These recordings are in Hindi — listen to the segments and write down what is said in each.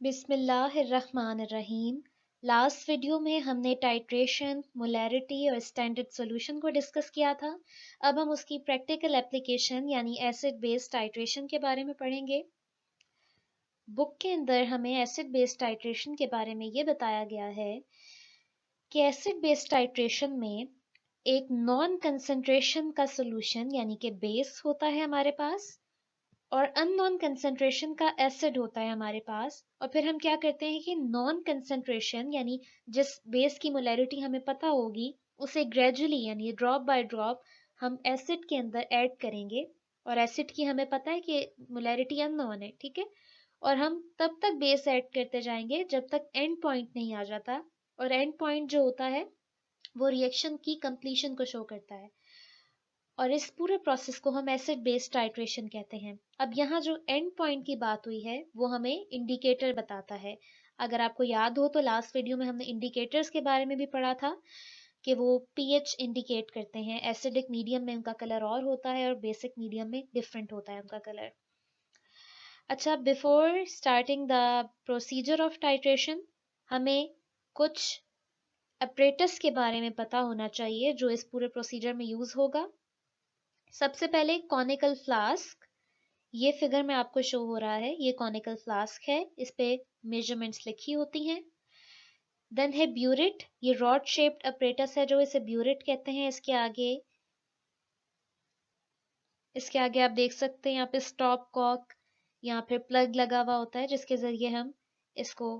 बिस्मिल्लाहिर्रहमानिर्रहीम। लास्ट वीडियो में हमने टाइट्रेशन, मोलैरिटी और स्टैंडर्ड सॉल्यूशन को डिस्कस किया था। अब हम उसकी प्रैक्टिकल एप्लीकेशन यानी एसिड बेस्ड टाइट्रेशन के बारे में पढ़ेंगे। बुक के अंदर हमें एसिड बेस्ड टाइट्रेशन के बारे में ये बताया गया है कि एसिड बेस्ड टाइट्रेशन में एक नॉन कंसंट्रेशन का सॉल्यूशन यानी कि बेस होता है हमारे पास, और अननोन कंसंट्रेशन का एसिड होता है हमारे पास। और फिर हम क्या करते हैं कि नॉन कंसंट्रेशन यानी जिस बेस की मोलैरिटी हमें पता होगी उसे ग्रेजुअली यानी ड्रॉप बाय ड्रॉप हम एसिड के अंदर ऐड करेंगे। और एसिड की हमें पता है कि मोलैरिटी अननोन है, ठीक है। और हम तब तक बेस ऐड करते जाएंगे जब तक एंड पॉइंट नहीं आ जाता। और एंड पॉइंट जो होता है वो रिएक्शन की कंप्लीशन को शो करता है। और इस पूरे प्रोसेस को हम एसिड बेस्ड टाइट्रेशन कहते हैं। अब यहाँ जो एंड पॉइंट की बात हुई है वो हमें इंडिकेटर बताता है। अगर आपको याद हो तो लास्ट वीडियो में हमने इंडिकेटर्स के बारे में भी पढ़ा था कि वो पीएच इंडिकेट करते हैं। एसिडिक मीडियम में उनका कलर और होता है और बेसिक मीडियम में डिफरेंट होता है उनका कलर। अच्छा, before starting the procedure of titration हमें कुछ अपरेटस के बारे में पता होना चाहिए जो इस पूरे प्रोसीजर में यूज होगा। सबसे पहले कॉनिकल फ्लास्क, ये फिगर में आपको शो हो रहा है, ये कॉनिकल फ्लास्क है, इस पे मेजरमेंट्स लिखी होती हैं। देन है ब्यूरिट, ये रॉड शेप्ड अपरेटस है जो इसे ब्यूरिट कहते हैं। इसके आगे आप देख सकते हैं यहाँ पे स्टॉप कॉक या फिर प्लग लगा हुआ होता है जिसके जरिए हम इसको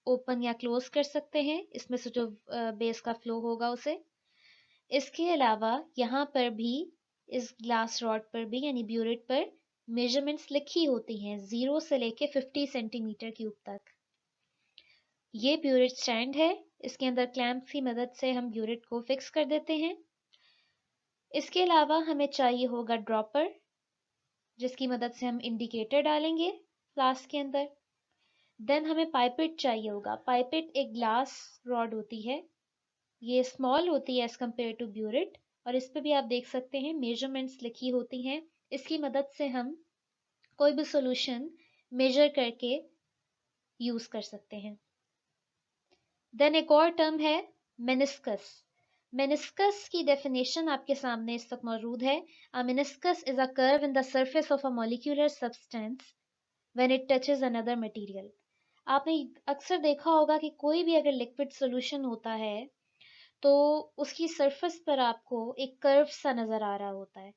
ओपन या क्लोज कर सकते हैं, इसमें से जो बेस का फ्लो होगा उसे। इसके अलावा यहाँ पर भी इस ग्लास रॉड पर भी यानी ब्यूरेट पर मेजरमेंट्स लिखी होती हैं 0 से लेके 50 सेंटीमीटर क्यूब तक। ये ब्यूरेट स्टैंड है, इसके अंदर क्लैंप की मदद से हम ब्यूरेट को फिक्स कर देते हैं। इसके अलावा हमें चाहिए होगा ड्रॉपर, जिसकी मदद से हम इंडिकेटर डालेंगे फ्लास्क के अंदर। देन हमें पाइपेट चाहिए होगा। पाइपेट एक ग्लास रॉड होती है, ये स्मॉल होती है एज कम्पेयर टू ब्यूरेट, और इस पे भी आप देख सकते हैं मेजरमेंट्स लिखी होती हैं। इसकी मदद से हम कोई भी सॉल्यूशन मेजर करके यूज कर सकते हैं। देन एक और टर्म है मेनिस्कस। मेनिस्कस की डेफिनेशन आपके सामने इस वक्त मौजूद है। A meniscus is a curve in the surface of a molecular substance when it touches another material. आपने अक्सर देखा होगा कि कोई भी अगर लिक्विड सॉल्यूशन होता है तो उसकी सरफेस पर आपको एक कर्व सा नजर आ रहा होता है,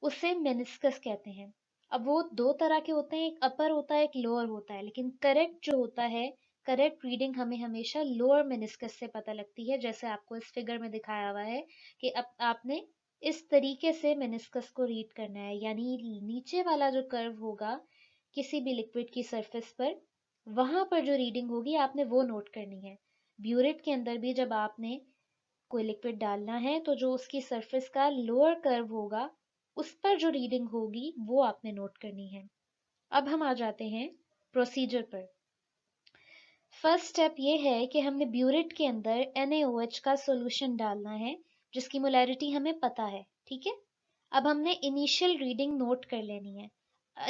उसे मेनिस्कस कहते हैं। अब वो दो तरह के होते हैं, एक अपर होता है एक लोअर होता है, लेकिन करेक्ट जो होता है, करेक्ट रीडिंग हमें हमेशा लोअर मेनिस्कस से पता लगती है। जैसे आपको इस फिगर में दिखाया हुआ है कि अब आपने इस तरीके से मेनिस्कस को रीड करना है, यानी नीचे वाला जो कर्व होगा किसी भी लिक्विड की सरफेस पर, वहां पर जो रीडिंग होगी आपने वो नोट करनी है। ब्यूरेट के अंदर भी जब आपने कोई लिक्विड डालना है तो जो उसकी सरफेस का लोअर कर्व होगा उस पर जो रीडिंग होगी वो आपने नोट करनी है। अब हम आ जाते हैं प्रोसीजर पर। फर्स्ट स्टेप ये है कि हमने ब्यूरेट के अंदर NaOH का सॉल्यूशन डालना है जिसकी मोलैरिटी हमें पता है, ठीक है। अब हमने इनिशियल रीडिंग नोट कर लेनी है।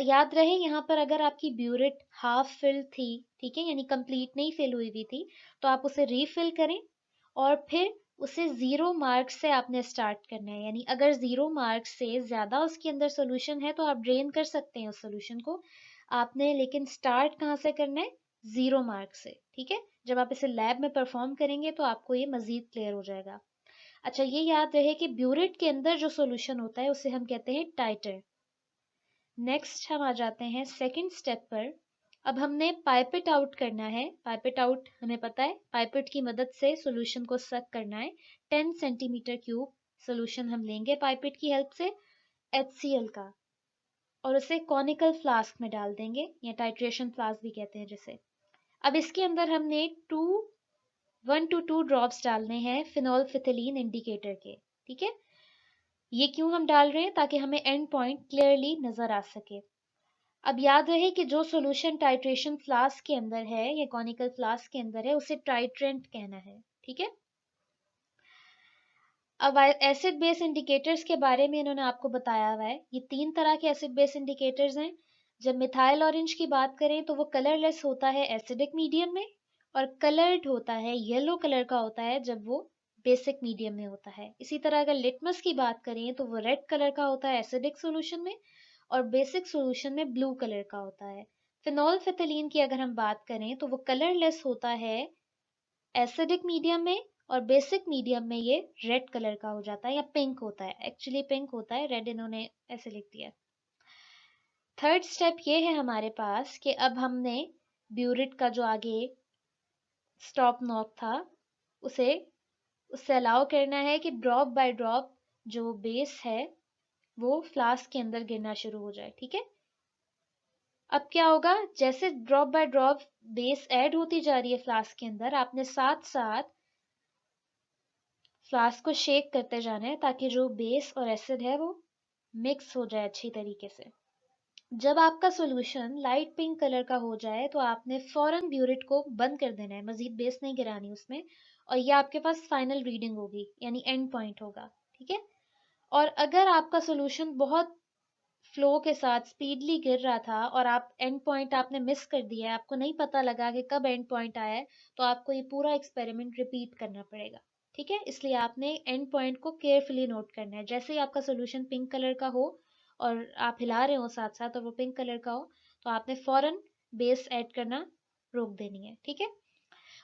याद रहे यहाँ पर अगर आपकी ब्यूरेट हाफ फिल थी, ठीक है, यानी कंप्लीट नहीं फिल हुई हुई थी, तो आप उसे रीफिल करें और फिर उसे 0 मार्क से आपने स्टार्ट करना है। यानी अगर 0 मार्क से ज्यादा उसके अंदर सोल्यूशन है तो आप ड्रेन कर सकते हैं उस सोल्यूशन को। आपने लेकिन स्टार्ट कहाँ से करना है? 0 मार्क से, ठीक है। जब आप इसे लैब में परफॉर्म करेंगे तो आपको ये मजीद क्लियर हो जाएगा। अच्छा, ये याद रहे कि ब्यूरेट के अंदर जो सोल्यूशन होता है उसे हम कहते हैं टाइटर। नेक्स्ट हम आ जाते हैं सेकंड स्टेप पर। अब हमने पाइपेट आउट करना है। पाइपेट आउट हमें पता है, पाइपेट की मदद से सॉल्यूशन को सक करना है। 10 सेंटीमीटर क्यूब सॉल्यूशन हम लेंगे पाइपेट की हेल्प से HCl का, और उसे कॉनिकल फ्लास्क में डाल देंगे या टाइट्रेशन फ्लास्क भी कहते हैं जिसे। अब इसके अंदर हमने 1 to 2 ड्रॉप्स डालने हैं फिनोल्फिथिलीन इंडिकेटर के, ठीक है। ये क्यों हम डाल रहे हैं? ताकि हमें एंड पॉइंट क्लियरली नजर आ सके। अब याद रहे कि जो सॉल्यूशन टाइट्रेशन फ्लास्क के अंदर है या कॉनिकल फ्लास्क के अंदर है उसे टाइट्रेंट कहना है, ठीक है। अब एसिड बेस इंडिकेटर्स के बारे में इन्होंने आपको बताया हुआ है। ये 3 तरह के एसिड बेस इंडिकेटर्स हैं जब मिथाइल ऑरेंज की बात करें तो वो कलरलेस होता है एसिडिक मीडियम में, और कलर्ड होता है, येलो कलर का होता है जब वो बेसिक मीडियम में होता है। इसी तरह अगर लिटमस की बात करें तो वो रेड कलर का होता है एसिडिक सॉल्यूशन में, और बेसिक सॉल्यूशन में ब्लू कलर का होता है। फिनोल्फिथिलीन की अगर हम बात करें तो वो कलरलेस होता है एसिडिक मीडियम में, और बेसिक मीडियम में ये रेड कलर का हो जाता है या पिंक होता है। एक्चुअली पिंक होता है, रेड इन्होंने ऐसे लिख दिया। थर्ड स्टेप ये है हमारे पास कि अब हमने ब्यूरिट का जो आगे स्टॉप नॉब था उसे उससे अलाउ करना है कि ड्रॉप बाय ड्रॉप जो बेस है वो फ्लास्क के अंदर गिरना शुरू हो जाए। ठीक है, अब क्या होगा, जैसे drop by drop base add होती जा रही है फ्लास्क के अंदर, आपने साथ साथ फ्लास्क को शेक करते जाना है ताकि जो बेस और एसिड है वो मिक्स हो जाए अच्छी तरीके से। जब आपका सॉल्यूशन लाइट पिंक कलर का हो जाए तो आपने फौरन ब्यूरिट को बंद कर देना है, मजीद बेस नहीं गिरानी उसमें, और ये आपके पास फाइनल रीडिंग होगी यानी एंड पॉइंट होगा। ठीक है, और अगर आपका सॉल्यूशन बहुत फ्लो के साथ स्पीडली गिर रहा था और आप एंड पॉइंट आपने मिस कर दिया है, आपको नहीं पता लगा कि कब एंड पॉइंट आया है, तो आपको ये पूरा एक्सपेरिमेंट रिपीट करना पड़ेगा। ठीक है, इसलिए आपने एंड पॉइंट को केयरफुली नोट करना है। जैसे ही आपका सोल्यूशन पिंक कलर का हो और आप हिला रहे हो साथ साथ और वो पिंक कलर का हो, तो आपने फौरन बेस ऐड करना रोक देनी है। ठीक है,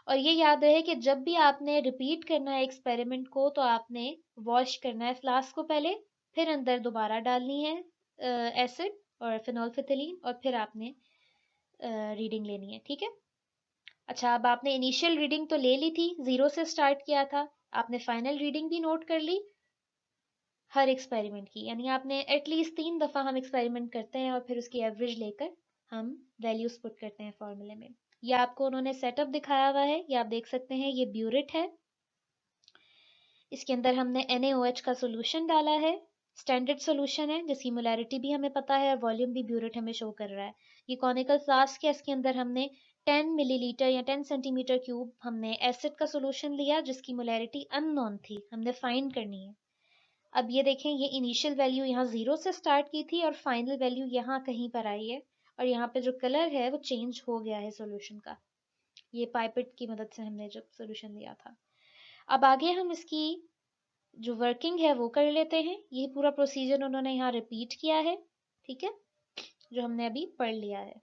और ये याद रहे कि जब भी आपने रिपीट करना है एक्सपेरिमेंट को तो आपने वॉश करना है फ्लास्क को पहले, फिर अंदर दोबारा डालनी है एसिड और फिनोल्फिथिलीन, और फिर आपने रीडिंग लेनी है। ठीक है, अच्छा, अब आपने इनिशियल रीडिंग तो ले ली थी, 0 से स्टार्ट किया था, आपने फाइनल रीडिंग भी नोट कर ली हर एक्सपेरिमेंट की, यानी आपने एटलीस्ट 3 दफ़ा हम एक्सपेरिमेंट करते हैं और फिर उसकी एवरेज लेकर हम वैल्यूज पुट करते हैं फॉर्मूले में। ये आपको उन्होंने सेटअप दिखाया हुआ है, ये आप देख सकते हैं, ये ब्यूरिट है, इसके अंदर हमने NaOH का सोल्यूशन डाला है, स्टैंडर्ड सोल्यूशन है जिसकी मोलैरिटी भी हमें पता है और वॉल्यूम भी ब्यूरिट हमें शो कर रहा है। ये कॉनिकल फ्लास्क है, इसके अंदर हमने 10 मिलीलीटर या 10 सेंटीमीटर क्यूब हमने एसिड का सोल्यूशन लिया जिसकी मोलैरिटी अननोन थी, हमने फाइंड करनी है। अब ये देखें, ये इनिशियल वैल्यू यहाँ 0 से स्टार्ट की थी और फाइनल वैल्यू यहाँ कहीं पर आई है, और यहाँ पे जो कलर है वो चेंज हो गया है सोल्यूशन का, ये पाइपेट की मदद से हमने जब सोल्यूशन लिया था। अब आगे हम इसकी जो वर्किंग है वो कर लेते हैं। ये पूरा प्रोसीजर उन्होंने यहाँ रिपीट किया है। ठीक है, जो हमने अभी पढ़ लिया है।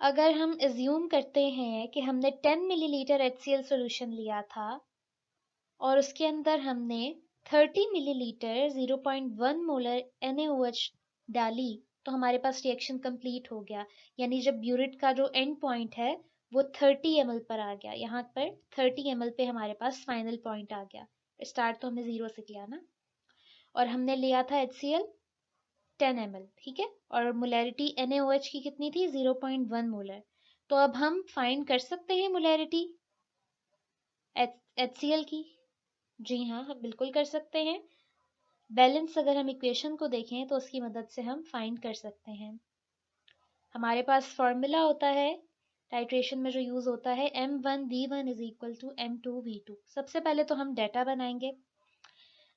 अगर हम एज्यूम करते हैं कि हमने 10 मिलीलीटर HCl सॉल्यूशन लिया था और उसके अंदर हमने 30 मिलीलीटर 0.1 मोलर NaOH डाली, तो हमारे पास रिएक्शन कंप्लीट हो गया, यानी जब ब्यूरिट का जो एंड पॉइंट है वो 30 ml पर आ गया, यहाँ पर 30 ml पे हमारे पास फाइनल पॉइंट आ गया। स्टार्ट तो हमने 0 से किया ना, और हमने लिया था HCl 10 ml। ठीक है, और मोलैरिटी NaOH की कितनी थी, 0.1 मोलर। तो अब हम फाइंड कर सकते हैं मोलैरिटी HCl की। जी हाँ, हम बिल्कुल कर सकते हैं। बैलेंस अगर हम इक्वेशन को देखें तो उसकी मदद से हम फाइंड कर सकते हैं। हमारे पास फॉर्मूला होता है टाइट्रेशन में जो यूज होता है, M1V1 is equal to M2V2। सबसे पहले तो हम डेटा बनाएंगे।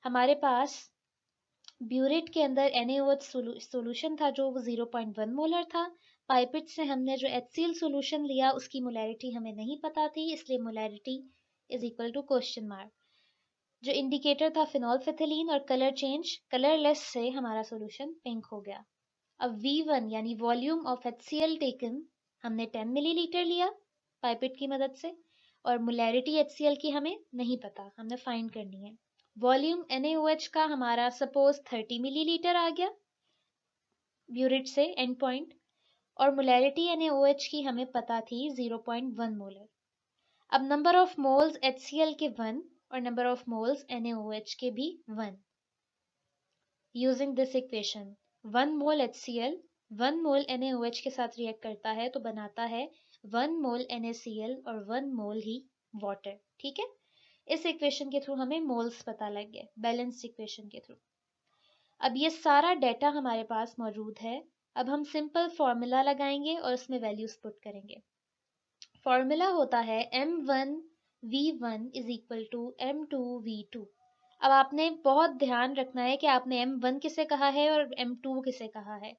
हमारे पास ब्यूरेट के अंदर NaOH सोल्यूशन था जो 0.1 मोलर था। पाइपेट से हमने जो HCl सोल्यूशन लिया उसकी मोलैरिटी हमें नहीं पता थी, इसलिए molarity is equal to question mark. जो इंडिकेटर था फिनोल्फिथिलीन, और कलर चेंज कलरलेस से हमारा सॉल्यूशन पिंक हो गया। अब V1 यानी वॉल्यूम ऑफ HCl टेकन, हमने 10 मिलीलीटर लिया पाइपेट की मदद से, और मोलैरिटी HCl की हमें नहीं पता, हमने फाइंड करनी है। वॉल्यूम NaOH का हमारा सपोज 30 मिलीलीटर आ गया ब्यूरिट से एंड पॉइंट, और मोलैरिटी NaOH की हमें पता थी 0.1 मोलर। अब नंबर ऑफ मोल्स HCl के 1 और नंबर ऑफ मोल्स NaOH के भी 1। Using this equation 1 mole HCl 1 mole NaOH के साथ रिएक्ट करता है तो बनाता है 1 मोल NaCl और 1 मोल ही वाटर। ठीक है, इस इक्वेशन के थ्रू हमें मोल्स पता लग गए, बैलेंस्ड इक्वेशन के थ्रू। अब ये सारा डेटा हमारे पास मौजूद है। अब हम सिंपल फॉर्मूला लगाएंगे और उसमें वैल्यूज पुट करेंगे। फॉर्मूला होता है M1V1 is equal to M2V2। अब आपने बहुत ध्यान रखना है कि आपने M1 किसे कहा है और M2 किसे कहा है।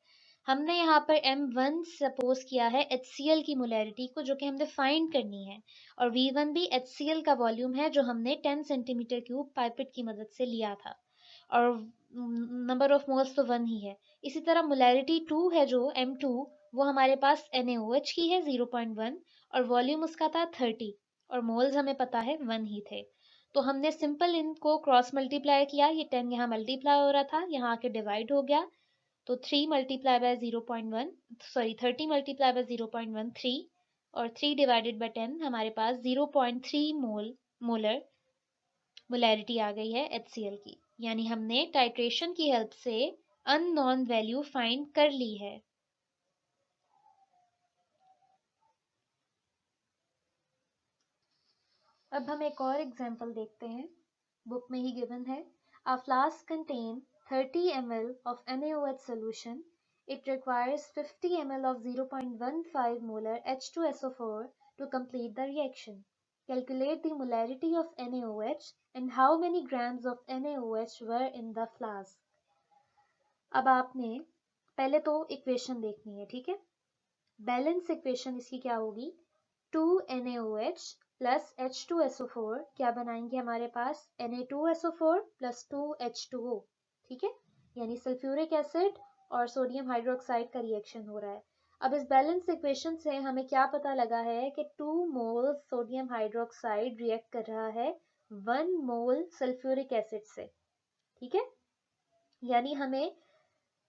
हमने यहाँ पर M1 सपोज किया है HCl की मोलैरिटी को, जो कि हमने फाइंड करनी है, और V1 भी HCl का वॉल्यूम है जो हमने 10 सेंटीमीटर क्यूब पाइपेट की मदद से लिया था, और नंबर ऑफ मोल्स तो 1 ही है। इसी तरह मोलैरिटी 2 है जो M2, वो हमारे पास NaOH की है 0.1, और वॉल्यूम उसका था 30, और मोल्स हमें पता है 1 ही थे। तो हमने सिंपल इनको क्रॉस मल्टीप्लाई किया, ये 10 यहाँ मल्टीप्लाई हो रहा था, यहाँ आके डिवाइड हो गया, तो 3 multiply by 0.1, sorry 30 multiply by 0.13, और 3 डिवाइडेड बाय 10 हमारे पास 0.3 मोलर मोलैरिटी आ गई है HCl की। यानी हमने टाइट्रेशन की हेल्प से अननोन वैल्यू फाइंड कर ली है। अब हम एक और एग्जांपल देखते हैं, बुक में ही गिवन है। A flask contain 30 ml of NaOH solution. It requires 50 ml of 0.15 molar H2SO4 to complete the reaction. Calculate the molarity of NaOH and how many grams of NaOH were in the flask. अब आपने पहले तो इक्वेशन देखनी है, ठीक है। बैलेंस इक्वेशन इसकी क्या होगी, 2NaOH प्लस H2SO4 क्या बनाएंगे हमारे पास, Na2SO4 प्लस 2H2O, ठीक है। यानी सल्फ्यूरिक एसिड और सोडियम हाइड्रोक्साइड का रिएक्शन हो रहा है। अब इस बैलेंस इक्वेशन से हमें क्या पता लगा है कि 2 मोल सोडियम हाइड्रोक्साइड रिएक्ट कर रहा है 1 मोल सल्फ्यूरिक एसिड से, ठीक है। यानी हमें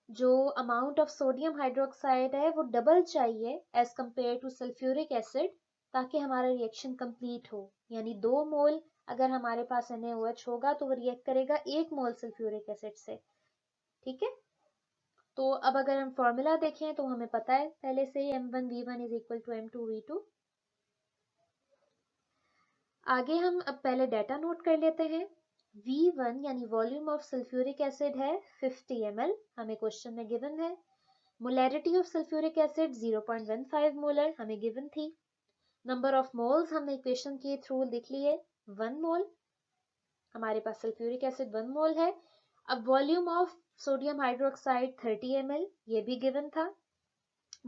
जो अमाउंट ऑफ सोडियम हाइड्रोक्साइड है वो डबल चाहिए as compare to sulphuric acid, ताकि हमारा रिएक्शन कंप्लीट हो। यानी 2 मोल अगर हमारे पास NaOH होगा तो वो रिएक्ट करेगा 1 मोल सल्फ्यूरिक एसिड से, ठीक है। तो अब अगर हम फॉर्मूला देखें तो हमें पता है पहले से ही M1V1 is equal to M2V2। आगे हम अब पहले डाटा नोट कर लेते हैं। V1 यानी वॉल्यूम ऑफ सल्फ्यूरिक एसिड है 50 ml, हमें क्वेश्चन में गिवन है। Molarity of sulphuric acid 0.15 molar हमें गिवन थी। नंबर ऑफ मोल्स हमने इक्वेशन के थ्रू लिख लिए 1 मोल, हमारे पास सल्फ्यूरिक एसिड 1 मोल है। अब volume of sodium hydroxide 30 ml, ये भी गिवन था।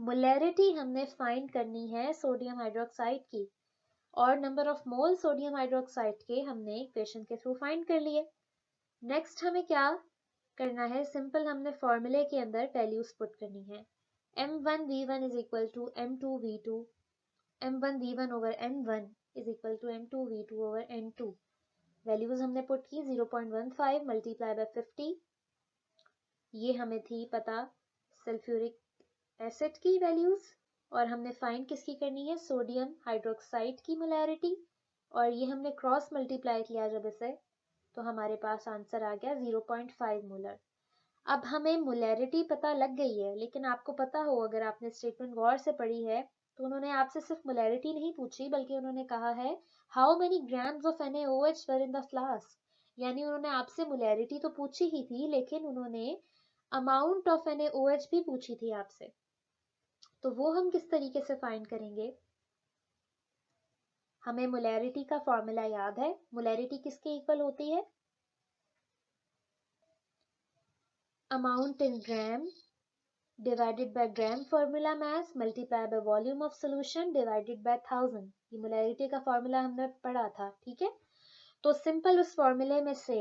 मोलैरिटी हमने फाइंड करनी है सोडियम हाइड्रोक्साइड की, और number of mole sodium hydroxide के हमने इक्वेशन के थ्रू फाइंड कर लिए। नेक्स्ट हमें क्या करना है, सिंपल हमने फॉर्मूले के अंदर वैल्यूज पुट करनी है। M1V1 is equal to M2V2, M1V1 over N1 is equal to M2V2 over N2। Values हमने पुट की 0.15 मल्टीप्लाई बाय 50, ये हमें थी पता सल्फ्यूरिक एसिड की वैल्यूज, और हमने फाइंड किसकी करनी है, सोडियम हाइड्रोक्साइड की मोलैरिटी, और ये हमने क्रॉस मल्टीप्लाई किया जब इसे, तो हमारे पास आंसर आ गया 0.5 मोलर। अब हमें मोलैरिटी पता लग गई है, लेकिन आपको पता हो अगर आपने स्टेटमेंट गौर से पढ़ी है तो उन्होंने आपसे सिर्फ मोलैरिटी नहीं पूछी, बल्कि उन्होंने कहा है how many grams of NaOH were in the flask. यानी उन्होंने आपसे मोलैरिटी तो पूछी ही थी, लेकिन उन्होंने अमाउंट ऑफ NaOH भी पूछी थी आपसे। तो वो हम किस तरीके से फाइंड करेंगे, हमें मोलैरिटी का फॉर्मूला याद है। मोलैरिटी किसके इक्वल होती है, amount in gram divided by gram formula mass multiply by volume of solution divided by 1000। ये मोलैरिटी का फॉर्मूला हमने पढ़ा था, ठीक है। तो सिंपल उस फॉर्मूले में से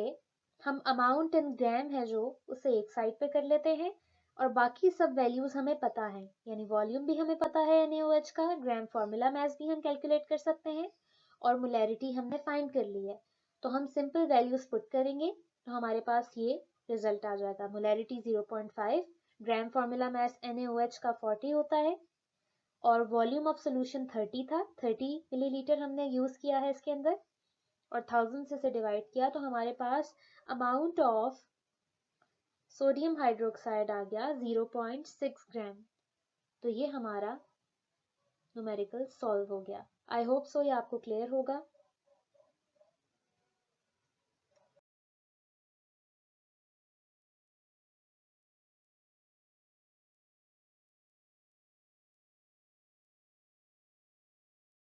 हम अमाउंट इन ग्राम है जो उसे एक साइड पे कर लेते हैं, और बाकी सब वैल्यूज हमें पता है। यानी वॉल्यूम भी हमें पता है NaOH का, ग्राम फॉर्मूला मास भी हम कैलकुलेट कर सकते हैं, और मोलैरिटी हमने फाइंड कर ली है। तो हम सिंपल वैल्यूज पुट करेंगे तो हमारे पास ये रिजल्ट आ जाएगा। Molarity 0.5, gram formula mass NaOH का 40 होता है, और वॉल्यूम ऑफ सोल्यूशन 30 था, 30 मिलीलीटर हमने यूज किया है इसके अंदर, और 1000 से डिवाइड किया तो हमारे पास अमाउंट ऑफ सोडियम हाइड्रोक्साइड आ गया 0.6 ग्राम। तो ये हमारा न्यूमेरिकल सॉल्व हो गया। आई होप सो ये आपको क्लियर होगा।